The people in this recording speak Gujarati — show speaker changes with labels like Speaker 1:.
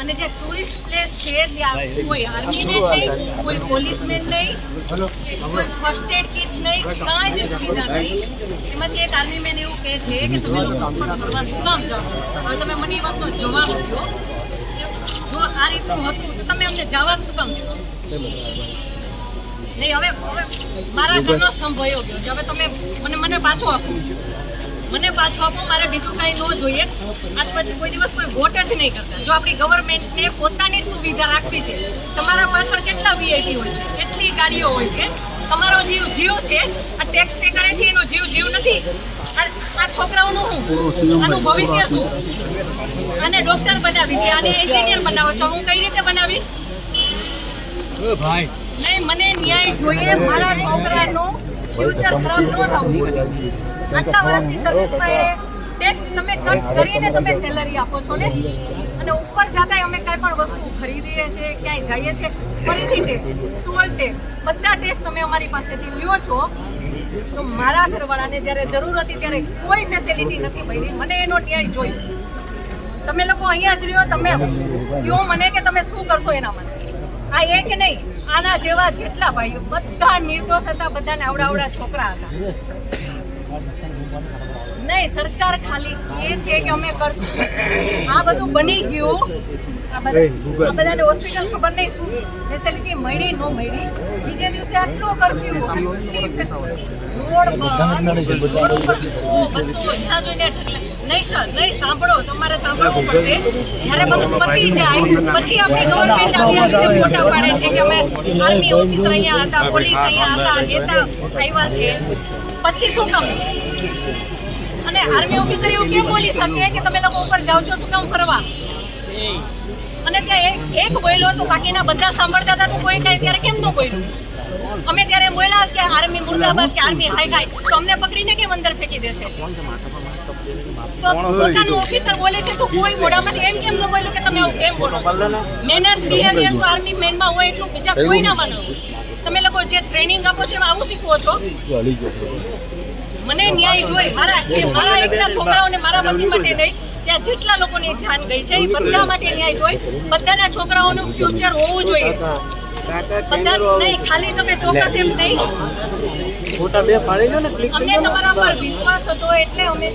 Speaker 1: અને જે ટુરિસ્ટ પ્લેસ છે ત્યાં કોઈ આર્મીમેન નહીં, કોઈ પોલીસમેન નહીં, કોઈ ફર્સ્ટ એડ કિટ નહીં, કાંઈ જ સુવિધા નહીં. એમાંથી એક આર્મીમેન એવું કહે છે કે તમે લોકો ઉપર ફરવા શું કામ જાઓ? હવે તમે મને એ વાતનો જવાબ આપો. જો આ રીતનું હતું તો તમે અમને જવાબ શું કામ દીધો? નહીં, હવે મારા ઘરનો સ્તંભ વયો ગયો છે. હવે તમે મને પાછો આપો, મને પાછો આપો. મારે બીજું કાંઈ ન જોઈએ. આજ પછી કોઈ દિવસ કોઈ વોટ જ નહીં કરતા. જો આપણી ગવર્મેન્ટને પોતાની જ સુવિધા રાખવી છે. તમારા પાછળ કેટલા વીઆઈપી હોય છે, કેટલી ગાડીઓ હોય છે. તમારો જીવ છે. આ ટેક્સ પે કરે છે એનો જીવ નથી. આ છોકરાઓનું શું, આનું ભવિષ્ય શું? આને ડોક્ટર બનાવી છે, આને એન્જિનિયર બનાવો છો. હું કઈ રીતે બનાવીશ? નહીં, મને ન્યાય જોઈએ. મારા છોકરાનું ફ્યુચર ખરાબ ન થવું જોઈએ. આટલા વર્ષની સર્વિસમાં એને ટેક્સ તમે કટ કરીને તમે સેલરી આપો છો ને, અને ઉપર જતા અમે કાંઈ પણ વસ્તુ ખરીદીએ છીએ, ક્યાંય જઈએ છીએ, ફરીથી ટેક્સ, ટોલ ટેક્સ, બધા ટેક્સ તમે અમારી પાસેથી લ્યો છો. તો મારા ઘરવાળાને જ્યારે જરૂર હતી ત્યારે કોઈ ફેસિલિટી નથી મળી. મને એનો ન્યાય જોઈએ. તમે લોકો અહીંયા જ રહ્યો, તમે કહો મને કે તમે શું કરશો એના માટે. આ એક નહીં, આના જેવા જેટલા ભાઈઓ બધા નિર્દોષ હતા, બધાને આવડા છોકરા હતા. નહીં, સરકાર ખાલી એ છે કે અમે કરશું. આ બધું બની ગયું. આ બધાને હોસ્પિટલ ખબર નહીં શું ફેસિલિટી મળી ન મળી. બીજે દિવસે આટલો કરફ્યુ, રોડ બસો જ્યાં જોઈને. નહીં સર, નહીં, સાંભળો, તમારે સાંભળવું પડશે. જ્યારે બધું પતી જાય પછી આપણી ગવર્મેન્ટ આવી ફોટા પાડે છે કે અમે આર્મી ઓફિસર અહીંયા હતા, પોલીસ અહીંયા હતા, નેતા આવ્યા છે. પછી શું કામ? અને આર્મી ઓફિસર એવું કેમ બોલી શકે કે તમે લોકો ઉપર જાઓ છો શું કામ ફરવા? અને ત્યાં એક બોલ્યો તો બાકીના બધા સાંભળતા હતા તો કોઈ કાંઈ ત્યારે કેમ ન બોલ્યું? અમે ત્યારે બોલ્યા કે આર્મી મુર્દાબાદ કે આર્મી હાય હાય, તો અમને પકડીને કેમ અંદર ફેંકી દે છે? તો પોતાનું ઓફિસર બોલે છે તો કોઈ મોઢામાંથી એમ કેમ ન બોલ્યું કે તમે આવું કેમ બોલો? મેનર્સ બિહેવિયર તો આર્મી મેનમાં હોય એટલું બીજા કોઈ ના માનો. તમે લોકો જે ટ્રેનિંગ આપો છો એમાં આવું શીખવો છો. મને ન્યાય જોઈ. મારા એકના છોકરાઓને મારા મંદી માટે નહીં, ત્યાં જેટલા લોકોની જાન ગઈ છે એ બધા માટે ન્યાય જોઈ. બધાના છોકરાઓનું ફ્યુચર હોવું જોઈએ. બધા નહીં, ખાલી તમે ચોક્કસ એમ નહીં. અમને તમારા પર વિશ્વાસ હતો એટલે અમે